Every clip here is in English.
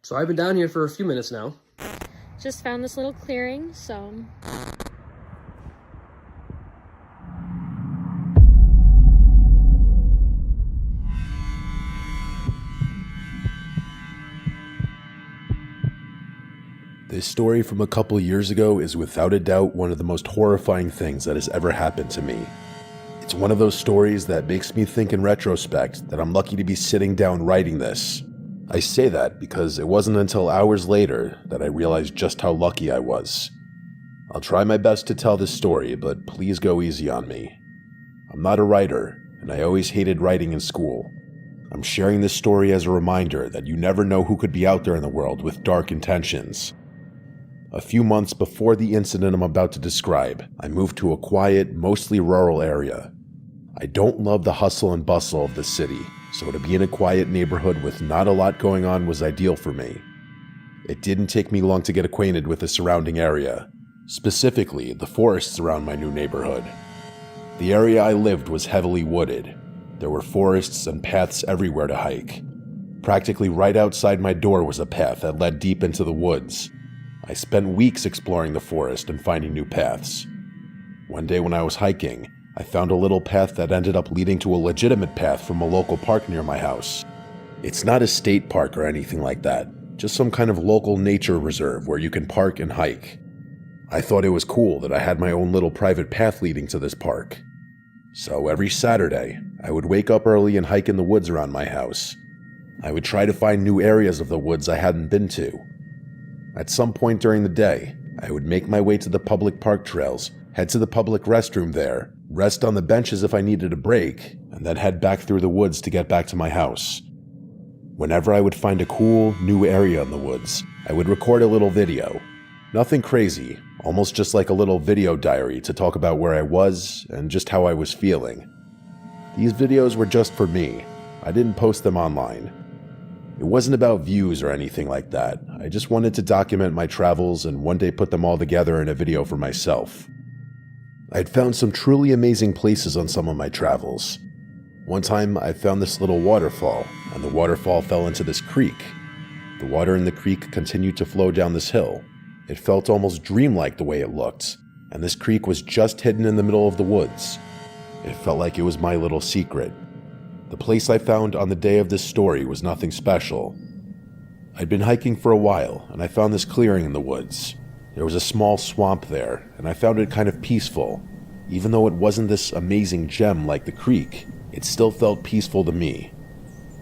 So I've been down here for a few minutes now. Just found this little clearing, so... This story from a couple years ago is without a doubt one of the most horrifying things that has ever happened to me. It's one of those stories that makes me think in retrospect that I'm lucky to be sitting down writing this. I say that because it wasn't until hours later that I realized just how lucky I was. I'll try my best to tell this story, but please go easy on me. I'm not a writer, and I always hated writing in school. I'm sharing this story as a reminder that you never know who could be out there in the world with dark intentions. A few months before the incident I'm about to describe, I moved to a quiet, mostly rural area. I don't love the hustle and bustle of the city, so to be in a quiet neighborhood with not a lot going on was ideal for me. It didn't take me long to get acquainted with the surrounding area, specifically the forests around my new neighborhood. The area I lived was heavily wooded. There were forests and paths everywhere to hike. Practically right outside my door was a path that led deep into the woods. I spent weeks exploring the forest and finding new paths. One day when I was hiking, I found a little path that ended up leading to a legitimate path from a local park near my house. It's not a state park or anything like that, just some kind of local nature reserve where you can park and hike. I thought it was cool that I had my own little private path leading to this park. So every Saturday, I would wake up early and hike in the woods around my house. I would try to find new areas of the woods I hadn't been to. At some point during the day, I would make my way to the public park trails, head to the public restroom there, rest on the benches if I needed a break, and then head back through the woods to get back to my house. Whenever I would find a cool, new area in the woods, I would record a little video. Nothing crazy, almost just like a little video diary to talk about where I was and just how I was feeling. These videos were just for me. I didn't post them online. It wasn't about views or anything like that. I just wanted to document my travels and one day put them all together in a video for myself. I'd found some truly amazing places on some of my travels. One time I found this little waterfall, and the waterfall fell into this creek. The water in the creek continued to flow down this hill. It felt almost dreamlike the way it looked, and this creek was just hidden in the middle of the woods. It felt like it was my little secret. The place I found on the day of this story was nothing special. I'd been hiking for a while, and I found this clearing in the woods. There was a small swamp there, and I found it kind of peaceful. Even though it wasn't this amazing gem like the creek, it still felt peaceful to me.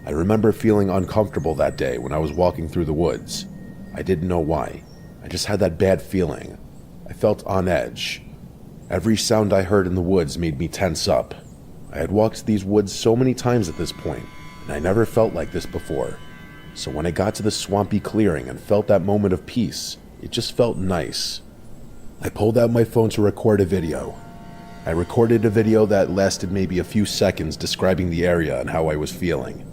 I remember feeling uncomfortable that day when I was walking through the woods. I didn't know why. I just had that bad feeling. I felt on edge. Every sound I heard in the woods made me tense up. I had walked these woods so many times at this point, and I never felt like this before. So when I got to the swampy clearing and felt that moment of peace, it just felt nice. I pulled out my phone to record a video. I recorded a video that lasted maybe a few seconds describing the area and how I was feeling.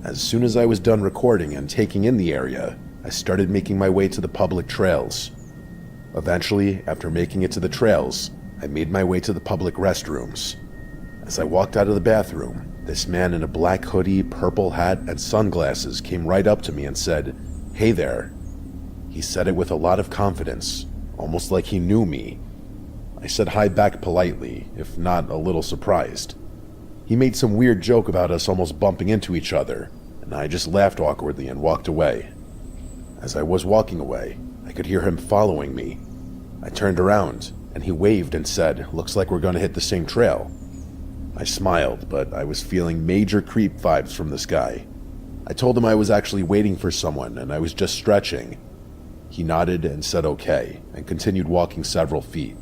As soon as I was done recording and taking in the area, I started making my way to the public trails. Eventually, after making it to the trails, I made my way to the public restrooms. As I walked out of the bathroom, this man in a black hoodie, purple hat, and sunglasses came right up to me and said, "Hey there." He said it with a lot of confidence, almost like he knew me. I said hi back politely, if not a little surprised. He made some weird joke about us almost bumping into each other, and I just laughed awkwardly and walked away. As I was walking away, I could hear him following me. I turned around, and he waved and said, "Looks like we're going to hit the same trail." I smiled, but I was feeling major creep vibes from this guy. I told him I was actually waiting for someone and I was just stretching. He nodded and said okay, and continued walking several feet.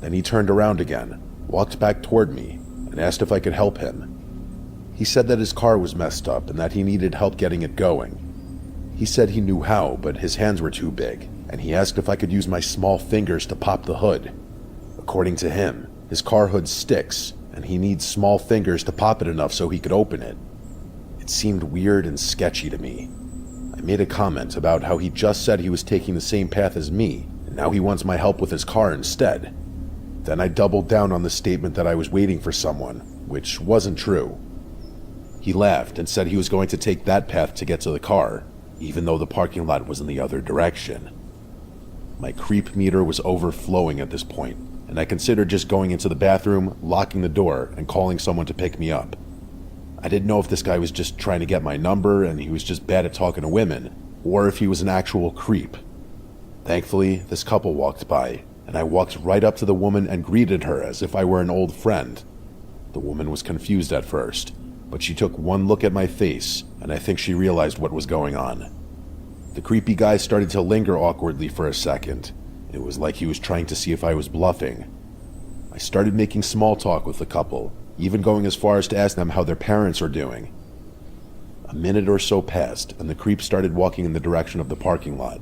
Then he turned around again, walked back toward me, and asked if I could help him. He said that his car was messed up and that he needed help getting it going. He said he knew how, but his hands were too big, and he asked if I could use my small fingers to pop the hood. According to him, his car hood sticks, and he needs small fingers to pop it enough so he could open it. It seemed weird and sketchy to me. I made a comment about how he just said he was taking the same path as me, and now he wants my help with his car instead. Then I doubled down on the statement that I was waiting for someone, which wasn't true. He laughed and said he was going to take that path to get to the car. even though the parking lot was in the other direction. My creep meter was overflowing at this point, and I considered just going into the bathroom, locking the door, and calling someone to pick me up. I didn't know if this guy was just trying to get my number and he was just bad at talking to women, or if he was an actual creep. Thankfully, this couple walked by, and I walked right up to the woman and greeted her as if I were an old friend. The woman was confused at first, but she took one look at my face, and I think she realized what was going on. The creepy guy started to linger awkwardly for a second. It was like he was trying to see if I was bluffing. I started making small talk with the couple, even going as far as to ask them how their parents are doing. A minute or so passed, and the creep started walking in the direction of the parking lot.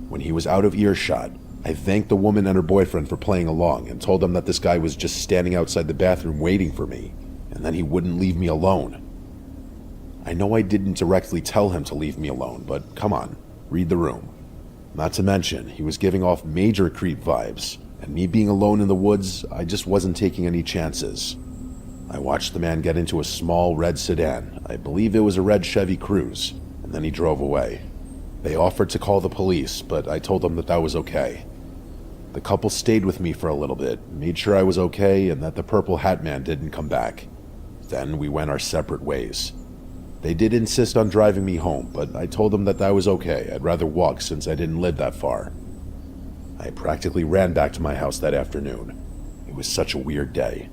When he was out of earshot, I thanked the woman and her boyfriend for playing along and told them that this guy was just standing outside the bathroom waiting for me, and then he wouldn't leave me alone. I know I didn't directly tell him to leave me alone, but come on, read the room. Not to mention, he was giving off major creep vibes, and me being alone in the woods, I just wasn't taking any chances. I watched the man get into a small red sedan. I believe it was a red Chevy Cruze, and then he drove away. They offered to call the police, but I told them that that was okay. The couple stayed with me for a little bit, made sure I was okay and that the purple hat man didn't come back. Then we went our separate ways. They did insist on driving me home, but I told them that that was okay. I'd rather walk since I didn't live that far. I practically ran back to my house that afternoon. It was such a weird day.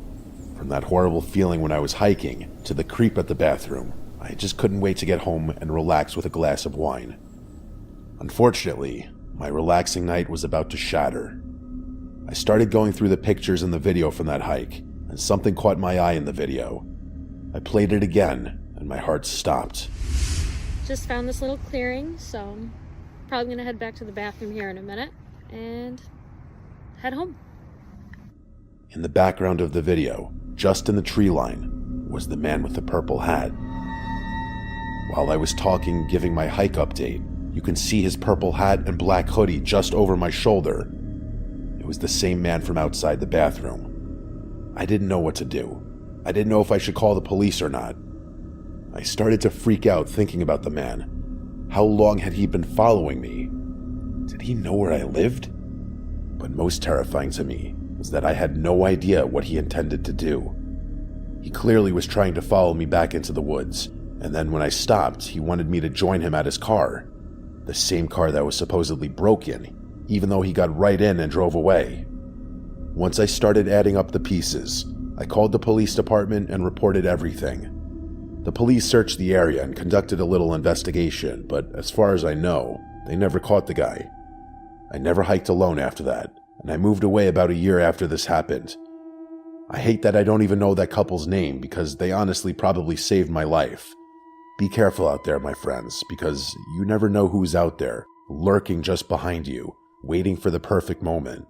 From that horrible feeling when I was hiking to the creep at the bathroom, I just couldn't wait to get home and relax with a glass of wine. Unfortunately, my relaxing night was about to shatter. I started going through the pictures and the video from that hike, and something caught my eye in the video. I played it again, and my heart stopped. Just found this little clearing, so I'm probably gonna head back to the bathroom here in a minute and head home. In the background of the video, just in the tree line, was the man with the purple hat. While I was talking, giving my hike update, you can see his purple hat and black hoodie just over my shoulder. It was the same man from outside the bathroom. I didn't know what to do. I didn't know if I should call the police or not. I started to freak out thinking about the man. How long had he been following me? Did he know where I lived? But most terrifying to me was that I had no idea what he intended to do. He clearly was trying to follow me back into the woods, and then when I stopped, he wanted me to join him at his car. The same car that was supposedly broken, even though he got right in and drove away. Once I started adding up the pieces, I called the police department and reported everything. The police searched the area and conducted a little investigation, but as far as I know, they never caught the guy. I never hiked alone after that, and I moved away about a year after this happened. I hate that I don't even know that couple's name because they honestly probably saved my life. Be careful out there, my friends, because you never know who's out there, lurking just behind you, waiting for the perfect moment.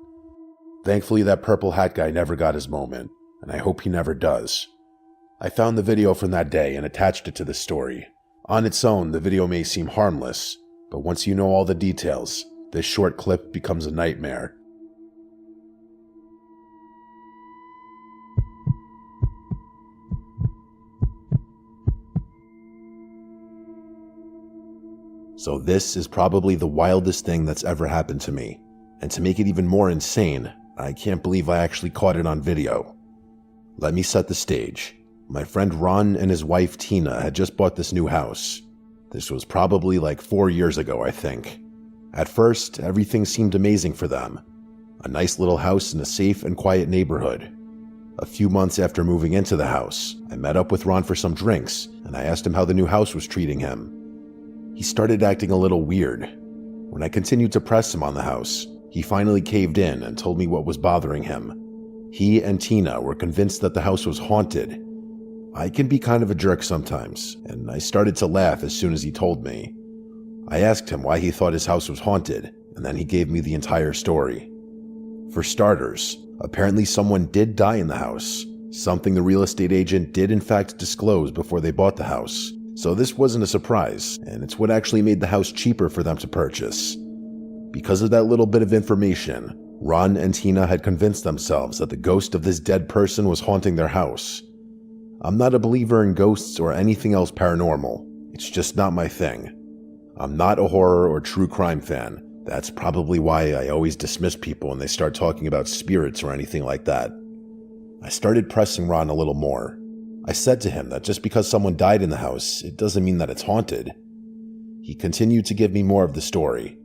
Thankfully, that purple hat guy never got his moment, and I hope he never does. I found the video from that day and attached it to the story. On its own, the video may seem harmless, but once you know all the details, this short clip becomes a nightmare. So this is probably the wildest thing that's ever happened to me. And to make it even more insane, I can't believe I actually caught it on video. Let me set the stage. My friend Ron and his wife Tina had just bought this new house. This was probably like 4 years ago, I think. At first, everything seemed amazing for them. A nice little house in a safe and quiet neighborhood. A few months after moving into the house, I met up with Ron for some drinks, and I asked him how the new house was treating him. He started acting a little weird. When I continued to press him on the house, he finally caved in and told me what was bothering him. He and Tina were convinced that the house was haunted. I can be kind of a jerk sometimes, and I started to laugh as soon as he told me. I asked him why he thought his house was haunted, and then he gave me the entire story. For starters, apparently someone did die in the house, something the real estate agent did in fact disclose before they bought the house. So this wasn't a surprise, and it's what actually made the house cheaper for them to purchase. Because of that little bit of information, Ron and Tina had convinced themselves that the ghost of this dead person was haunting their house. I'm not a believer in ghosts or anything else paranormal. It's just not my thing. I'm not a horror or true crime fan. That's probably why I always dismiss people when they start talking about spirits or anything like that. I started pressing Ron a little more. I said to him that just because someone died in the house, it doesn't mean that it's haunted. He continued to give me more of the story.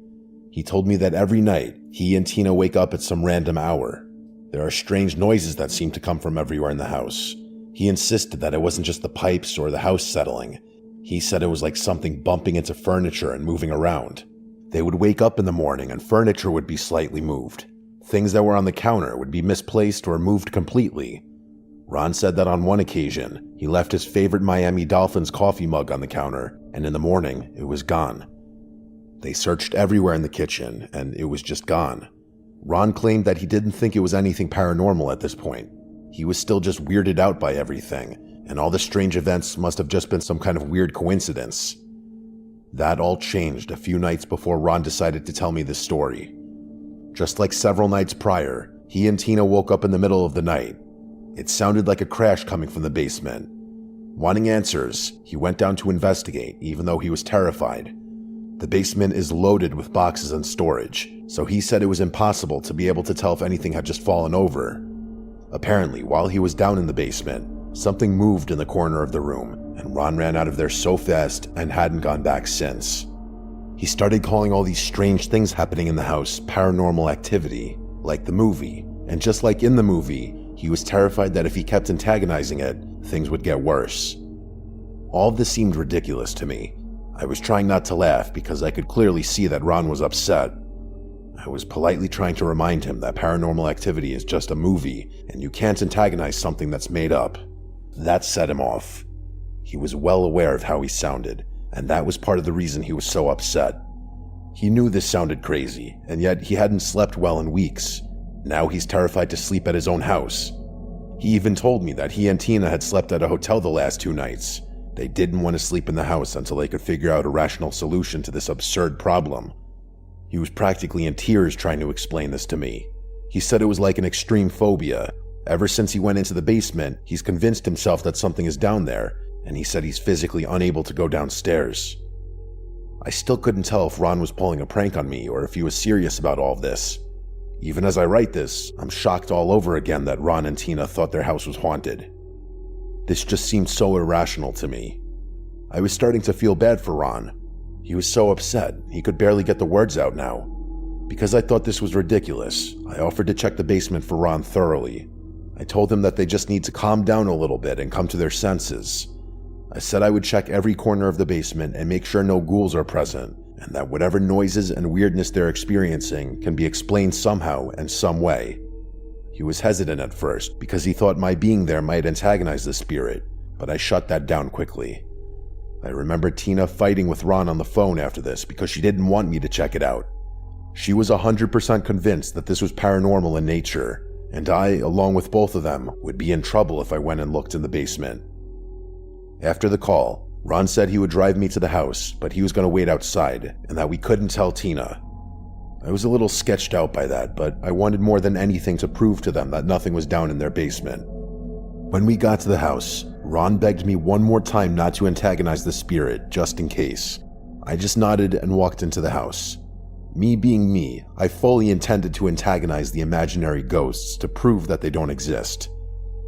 He told me that every night, he and Tina wake up at some random hour. There are strange noises that seem to come from everywhere in the house. He insisted that it wasn't just the pipes or the house settling. He said it was like something bumping into furniture and moving around. They would wake up in the morning and furniture would be slightly moved. Things that were on the counter would be misplaced or moved completely. Ron said that on one occasion, he left his favorite Miami Dolphins coffee mug on the counter, and in the morning, it was gone. They searched everywhere in the kitchen, and it was just gone. Ron claimed that he didn't think it was anything paranormal at this point. He was still just weirded out by everything, and all the strange events must have just been some kind of weird coincidence. That all changed a few nights before Ron decided to tell me this story. Just like several nights prior, he and Tina woke up in the middle of the night. It sounded like a crash coming from the basement. Wanting answers, he went down to investigate, even though he was terrified. The basement is loaded with boxes and storage, so he said it was impossible to be able to tell if anything had just fallen over. Apparently, while he was down in the basement, something moved in the corner of the room, and Ron ran out of there so fast and hadn't gone back since. He started calling all these strange things happening in the house paranormal activity, like the movie, and just like in the movie, he was terrified that if he kept antagonizing it, things would get worse. All of this seemed ridiculous to me. I was trying not to laugh because I could clearly see that Ron was upset. I was politely trying to remind him that paranormal activity is just a movie, and you can't antagonize something that's made up. That set him off. He was well aware of how he sounded, and that was part of the reason he was so upset. He knew this sounded crazy, and yet he hadn't slept well in weeks. Now he's terrified to sleep at his own house. He even told me that he and Tina had slept at a hotel the last 2 nights. They didn't want to sleep in the house until they could figure out a rational solution to this absurd problem. He was practically in tears trying to explain this to me. He said it was like an extreme phobia. Ever since he went into the basement, he's convinced himself that something is down there, and he said he's physically unable to go downstairs. I still couldn't tell if Ron was pulling a prank on me or if he was serious about all of this. Even as I write this, I'm shocked all over again that Ron and Tina thought their house was haunted. This just seemed so irrational to me. I was starting to feel bad for Ron. He was so upset, he could barely get the words out now. Because I thought this was ridiculous, I offered to check the basement for Ron thoroughly. I told him that they just need to calm down a little bit and come to their senses. I said I would check every corner of the basement and make sure no ghouls are present, and that whatever noises and weirdness they're experiencing can be explained somehow and some way. He was hesitant at first because he thought my being there might antagonize the spirit, but I shut that down quickly. I remember Tina fighting with Ron on the phone after this because she didn't want me to check it out. She was 100% convinced that this was paranormal in nature, and I, along with both of them, would be in trouble if I went and looked in the basement. After the call, Ron said he would drive me to the house, but he was going to wait outside, and that we couldn't tell Tina. I was a little sketched out by that, but I wanted more than anything to prove to them that nothing was down in their basement. When we got to the house, Ron begged me one more time not to antagonize the spirit, just in case. I just nodded and walked into the house. Me being me, I fully intended to antagonize the imaginary ghosts to prove that they don't exist.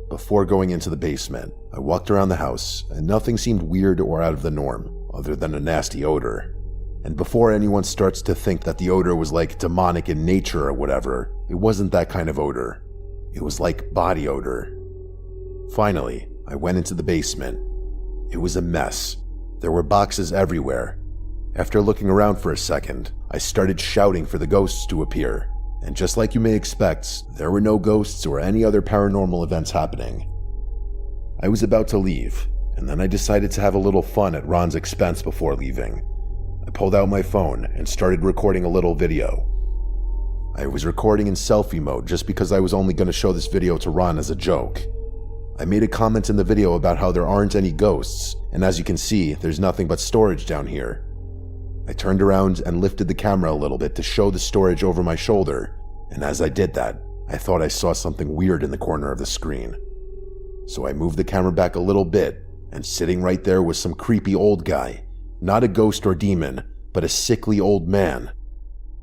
Before going into the basement, I walked around the house, and nothing seemed weird or out of the norm, other than a nasty odor. And before anyone starts to think that the odor was like demonic in nature or whatever, it wasn't that kind of odor. It was like body odor. Finally, I went into the basement. It was a mess. There were boxes everywhere. After looking around for a second, I started shouting for the ghosts to appear. And just like you may expect, there were no ghosts or any other paranormal events happening. I was about to leave, and then I decided to have a little fun at Ron's expense before leaving. I pulled out my phone and started recording a little video. I was recording in selfie mode just because I was only going to show this video to Ron as a joke. I made a comment in the video about how there aren't any ghosts, and as you can see, there's nothing but storage down here. I turned around and lifted the camera a little bit to show the storage over my shoulder, and as I did that, I thought I saw something weird in the corner of the screen. So I moved the camera back a little bit, and sitting right there was some creepy old guy. Not a ghost or demon, but a sickly old man.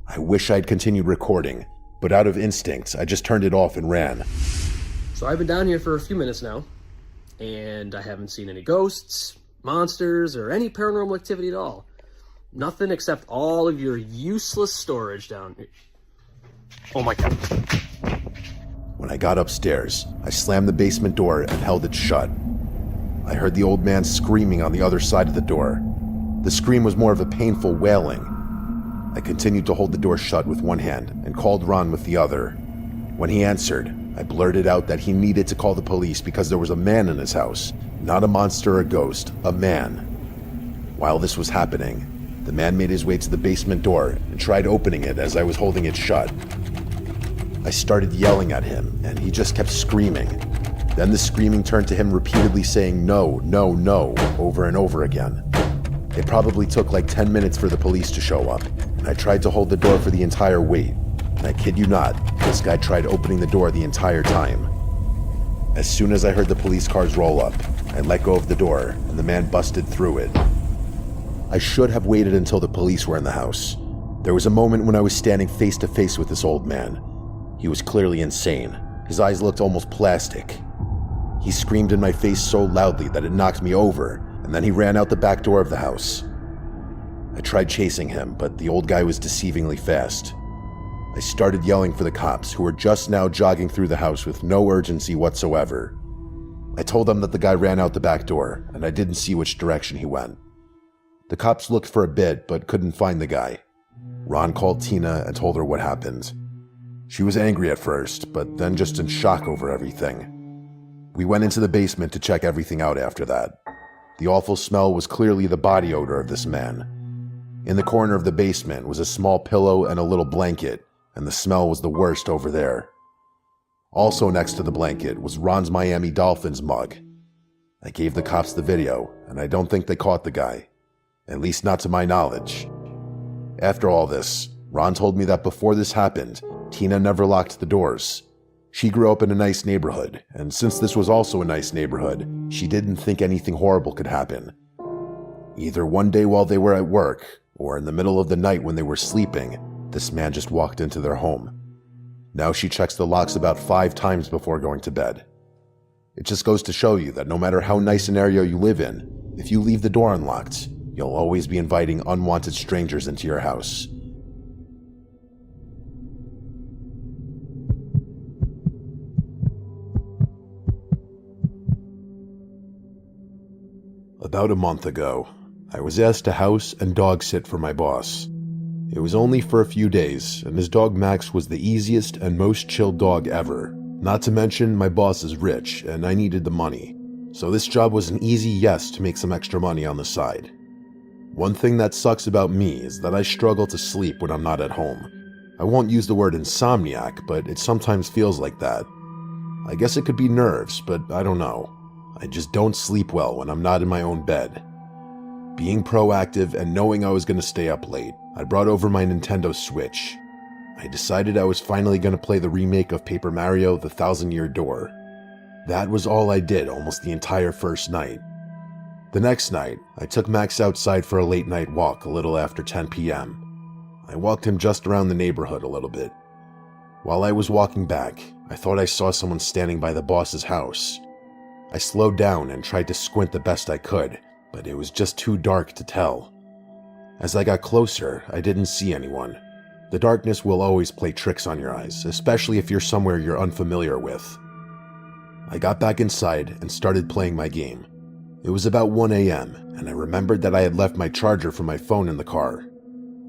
I wish I'd continued recording, but out of instinct, I just turned it off and ran. So I've been down here for a few minutes now, and I haven't seen any ghosts, monsters, or any paranormal activity at all. Nothing except all of your useless storage down here. Oh my god. When I got upstairs, I slammed the basement door and held it shut. I heard the old man screaming on the other side of the door. The scream was more of a painful wailing. I continued to hold the door shut with one hand and called Ron with the other. When he answered, I blurted out that he needed to call the police because there was a man in his house. Not a monster or a ghost, a man. While this was happening, the man made his way to the basement door and tried opening it as I was holding it shut. I started yelling at him, and he just kept screaming. Then the screaming turned to him repeatedly saying no, no, no, over and over again. It probably took like 10 minutes for the police to show up, and I tried to hold the door for the entire wait. And I kid you not, this guy tried opening the door the entire time. As soon as I heard the police cars roll up, I let go of the door, and the man busted through it. I should have waited until the police were in the house. There was a moment when I was standing face to face with this old man. He was clearly insane. His eyes looked almost plastic. He screamed in my face so loudly that it knocked me over, and then he ran out the back door of the house. I tried chasing him, but the old guy was deceivingly fast. I started yelling for the cops, who were just now jogging through the house with no urgency whatsoever. I told them that the guy ran out the back door, and I didn't see which direction he went. The cops looked for a bit, but couldn't find the guy. Ron called Tina and told her what happened. She was angry at first, but then just in shock over everything. We went into the basement to check everything out after that. The awful smell was clearly the body odor of this man. In the corner of the basement was a small pillow and a little blanket, and the smell was the worst over there. Also next to the blanket was Ron's Miami Dolphins mug. I gave the cops the video, and I don't think they caught the guy. At least not to my knowledge. After all this, Ron told me that before this happened, Tina never locked the doors. She grew up in a nice neighborhood, and since this was also a nice neighborhood, she didn't think anything horrible could happen. Either one day while they were at work, or in the middle of the night when they were sleeping, this man just walked into their home. Now she checks the locks about 5 times before going to bed. It just goes to show you that no matter how nice an area you live in, if you leave the door unlocked, you'll always be inviting unwanted strangers into your house. About a month ago, I was asked to house and dog sit for my boss. It was only for a few days, and his dog Max was the easiest and most chill dog ever. Not to mention, my boss is rich, and I needed the money. So this job was an easy yes to make some extra money on the side. One thing that sucks about me is that I struggle to sleep when I'm not at home. I won't use the word insomniac, but it sometimes feels like that. I guess it could be nerves, but I don't know. I just don't sleep well when I'm not in my own bed. Being proactive and knowing I was going to stay up late, I brought over my Nintendo Switch. I decided I was finally going to play the remake of Paper Mario: The Thousand-Year Door. That was all I did almost the entire first night. The next night, I took Max outside for a late night walk a little after 10 p.m. I walked him just around the neighborhood a little bit. While I was walking back, I thought I saw someone standing by the boss's house. I slowed down and tried to squint the best I could, but it was just too dark to tell. As I got closer, I didn't see anyone. The darkness will always play tricks on your eyes, especially if you're somewhere you're unfamiliar with. I got back inside and started playing my game. It was about 1 a.m., and I remembered that I had left my charger for my phone in the car.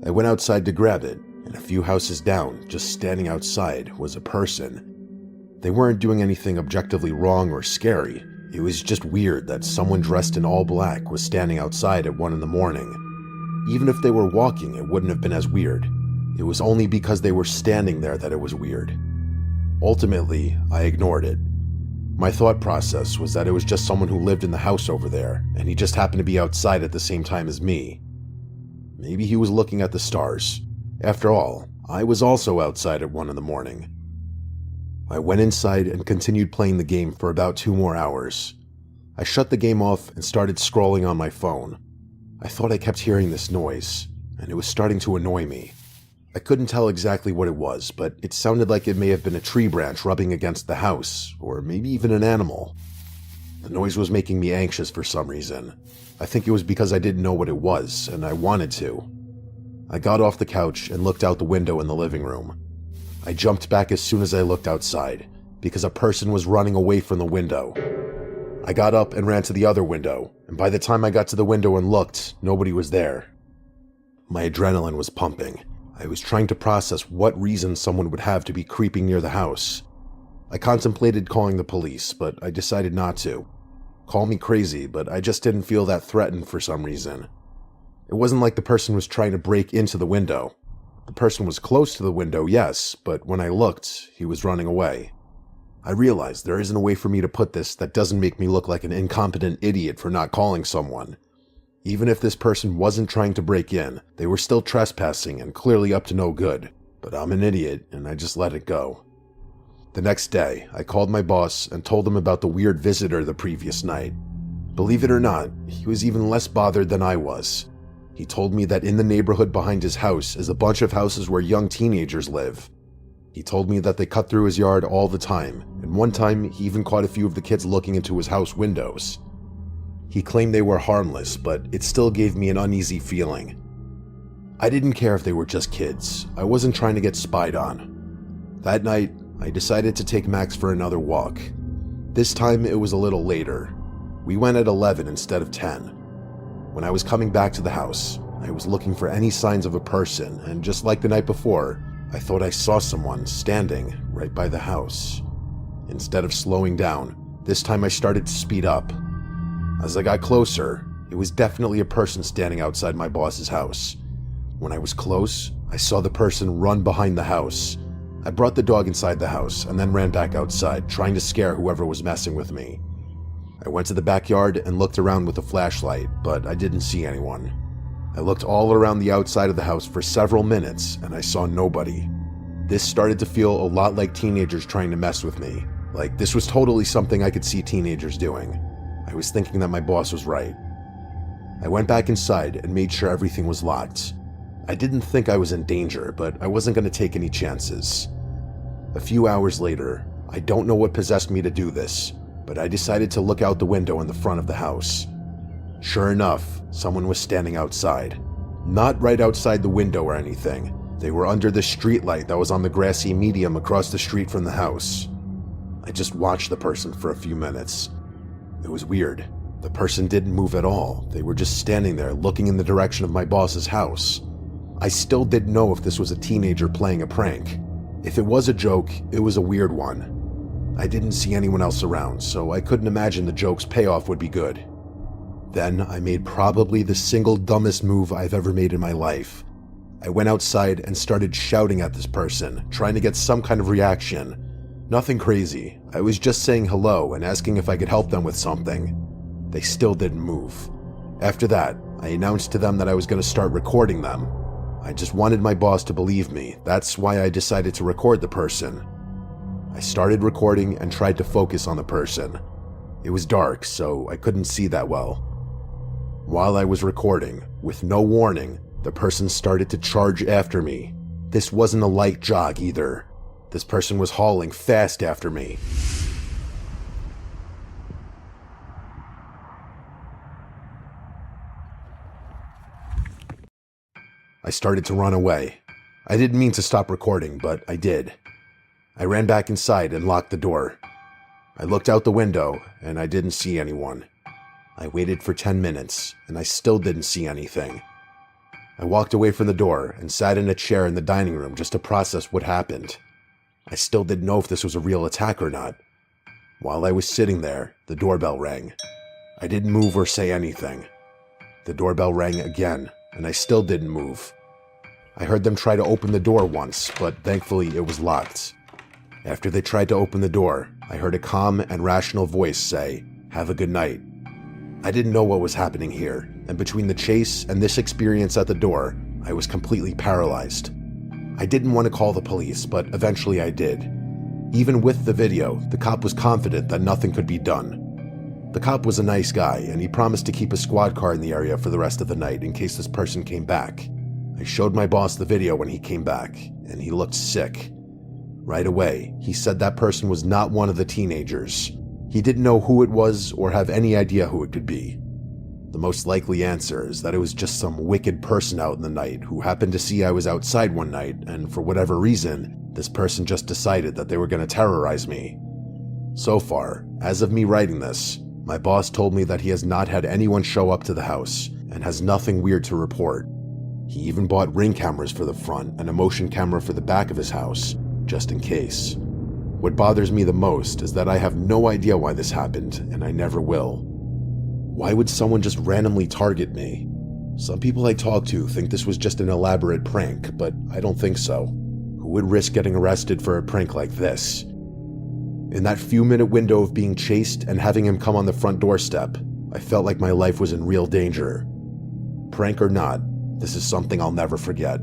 I went outside to grab it, and a few houses down, just standing outside, was a person. They weren't doing anything objectively wrong or scary. It was just weird that someone dressed in all black was standing outside at 1 a.m. Even if they were walking, it wouldn't have been as weird. It was only because they were standing there that it was weird. Ultimately, I ignored it. My thought process was that it was just someone who lived in the house over there, and he just happened to be outside at the same time as me. Maybe he was looking at the stars. After all, I was also outside at 1 a.m. I went inside and continued playing the game for about 2 more hours. I shut the game off and started scrolling on my phone. I thought I kept hearing this noise. and it was starting to annoy me. I couldn't tell exactly what it was, but it sounded like it may have been a tree branch rubbing against the house, or maybe even an animal. The noise was making me anxious for some reason. I think it was because I didn't know what it was, and I wanted to. I got off the couch and looked out the window in the living room. I jumped back as soon as I looked outside, because a person was running away from the window. I got up and ran to the other window, and by the time I got to the window and looked, nobody was there. My adrenaline was pumping. I was trying to process what reason someone would have to be creeping near the house. I contemplated calling the police, but I decided not to. Call me crazy, but I just didn't feel that threatened for some reason. It wasn't like the person was trying to break into the window. The person was close to the window, yes, but when I looked, he was running away. I realized there isn't a way for me to put this that doesn't make me look like an incompetent idiot for not calling someone. Even if this person wasn't trying to break in, they were still trespassing and clearly up to no good. But I'm an idiot, and I just let it go. The next day, I called my boss and told him about the weird visitor the previous night. Believe it or not, he was even less bothered than I was. He told me that in the neighborhood behind his house is a bunch of houses where young teenagers live. He told me that they cut through his yard all the time, and one time he even caught a few of the kids looking into his house windows. He claimed they were harmless, but it still gave me an uneasy feeling. I didn't care if they were just kids. I wasn't trying to get spied on. That night, I decided to take Max for another walk. This time it was a little later. We went at 11 instead of 10. When I was coming back to the house, I was looking for any signs of a person, and just like the night before, I thought I saw someone standing right by the house. Instead of slowing down, this time I started to speed up. As I got closer, it was definitely a person standing outside my boss's house. When I was close, I saw the person run behind the house. I brought the dog inside the house and then ran back outside, trying to scare whoever was messing with me. I went to the backyard and looked around with a flashlight, but I didn't see anyone. I looked all around the outside of the house for several minutes, and I saw nobody. This started to feel a lot like teenagers trying to mess with me. Like this was totally something I could see teenagers doing. I was thinking that my boss was right. I went back inside and made sure everything was locked. I didn't think I was in danger, but I wasn't going to take any chances. A few hours later, I don't know what possessed me to do this, but I decided to look out the window in the front of the house. Sure enough, someone was standing outside. Not right outside the window or anything. They were under the streetlight that was on the grassy median across the street from the house. I just watched the person for a few minutes. It was weird. The person didn't move at all. They were just standing there looking in the direction of my boss's house. I still didn't know if this was a teenager playing a prank. If it was a joke, it was a weird one. I didn't see anyone else around, so I couldn't imagine the joke's payoff would be good. Then I made probably the single dumbest move I've ever made in my life. I went outside and started shouting at this person, trying to get some kind of reaction. Nothing crazy. I was just saying hello and asking if I could help them with something. They still didn't move. After that, I announced to them that I was going to start recording them. I just wanted my boss to believe me. That's why I decided to record the person. I started recording and tried to focus on the person. It was dark, so I couldn't see that well. While I was recording, with no warning, the person started to charge after me. This wasn't a light jog either. This person was hauling fast after me. I started to run away. I didn't mean to stop recording, but I did. I ran back inside and locked the door. I looked out the window, and I didn't see anyone. I waited for 10 minutes, and I still didn't see anything. I walked away from the door and sat in a chair in the dining room just to process what happened. I still didn't know if this was a real attack or not. While I was sitting there, the doorbell rang. I didn't move or say anything. The doorbell rang again, and I still didn't move. I heard them try to open the door once, but thankfully it was locked. After they tried to open the door, I heard a calm and rational voice say, "Have a good night." I didn't know what was happening here, and between the chase and this experience at the door, I was completely paralyzed. I didn't want to call the police, but eventually I did. Even with the video, the cop was confident that nothing could be done. The cop was a nice guy, and he promised to keep a squad car in the area for the rest of the night in case this person came back. I showed my boss the video when he came back, and he looked sick. Right away, he said that person was not one of the teenagers. He didn't know who it was or have any idea who it could be. The most likely answer is that it was just some wicked person out in the night who happened to see I was outside one night, and for whatever reason, this person just decided that they were going to terrorize me. So far, as of me writing this, my boss told me that he has not had anyone show up to the house and has nothing weird to report. He even bought Ring cameras for the front and a motion camera for the back of his house, just in case. What bothers me the most is that I have no idea why this happened, and I never will. Why would someone just randomly target me? Some people I talk to think this was just an elaborate prank, but I don't think so. Who would risk getting arrested for a prank like this? In that few-minute window of being chased and having him come on the front doorstep, I felt like my life was in real danger. Prank or not, this is something I'll never forget.